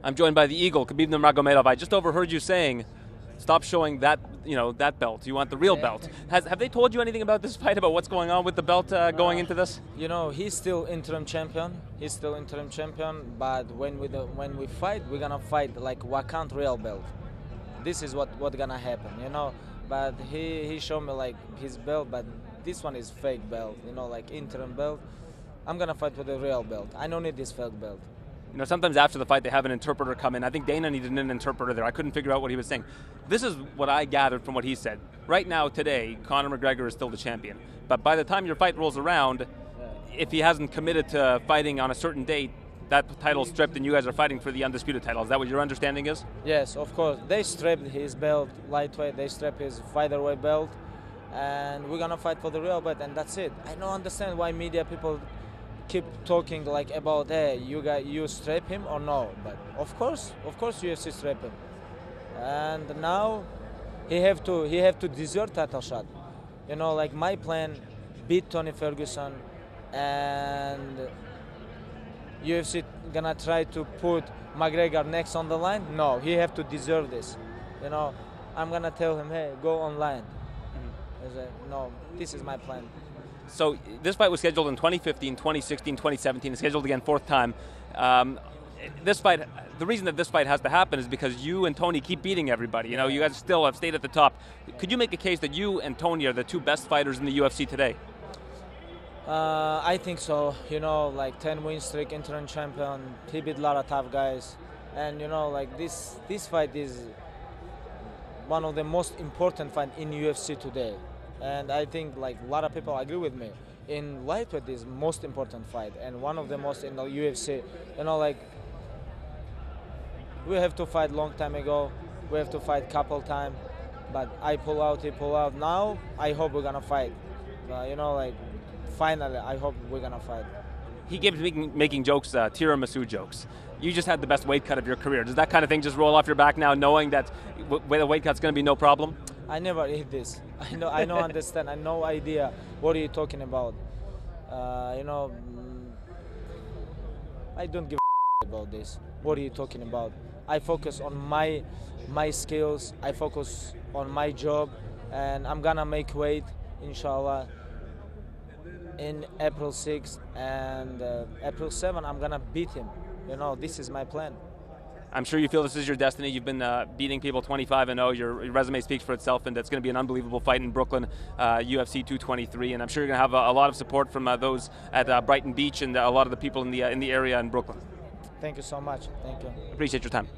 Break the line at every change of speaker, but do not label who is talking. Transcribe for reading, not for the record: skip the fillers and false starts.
I'm joined by the Eagle, Khabib Nurmagomedov. I just overheard you saying, stop showing that, that belt. You want the real belt. Have they told you anything about this fight, about what's going on with the belt going into this?
He's still interim champion. But when we fight, we're gonna fight like vacant real belt. This is what's gonna happen, But he showed me like his belt, but this one is fake belt, like interim belt. I'm gonna fight with the real belt. I don't need this fake belt.
Sometimes after the fight they have an interpreter come in. I think Dana needed an interpreter there. I couldn't figure out what he was saying. This is what I gathered from what he said. Right now, today, Conor McGregor is still the champion. But by the time your fight rolls around, if he hasn't committed to fighting on a certain date, that title's stripped and you guys are fighting for the undisputed title. Is that what your understanding is?
Yes, of course. They stripped his belt, lightweight. They stripped his featherweight belt. And we're going to fight for the real belt, and that's it. I don't understand why media people keep talking like about, hey, you strip him or no? But of course UFC strip him, and now he have to deserve title shot. Like my plan, beat Tony Ferguson, and UFC gonna try to put McGregor next on the line. No, he have to deserve this. I'm gonna tell him, hey, go online. No, this is my plan.
So this fight was scheduled in 2015, 2016, 2017. It's scheduled again fourth time. This fight, the reason that this fight has to happen is because you and Tony keep beating everybody. You guys still have stayed at the top. Could you make a case that you and Tony are the two best fighters in the UFC today?
I think so. Like 10 win streak, interim champion. He beat a lot of tough guys, and like this fight is one of the most important fights in UFC today. And I think like a lot of people agree with me. In lightweight is most important fight and one of the most in the UFC. Like we have to fight long time ago. We have to fight couple time, but I pull out, he pull out. Now I hope we're gonna fight. Like finally I hope we're gonna fight.
He keeps making jokes, tiramisu jokes. You just had the best weight cut of your career. Does that kind of thing just roll off your back now, knowing that the weight cut's going to be no problem?
I never eat this. I don't understand. I have no idea what are you talking about. I don't give a about this. What are you talking about? I focus on my skills. I focus on my job, and I'm gonna make weight, inshallah, in April 6th and April 7th. I'm gonna beat him. This is my plan.
I'm sure you feel this is your destiny. You've been beating people 25-0. Your resume speaks for itself, and it's going to be an unbelievable fight in Brooklyn, UFC 223. And I'm sure you're going to have a lot of support from those at Brighton Beach and a lot of the people in the area in Brooklyn.
Thank you so much. Thank you.
Appreciate your time.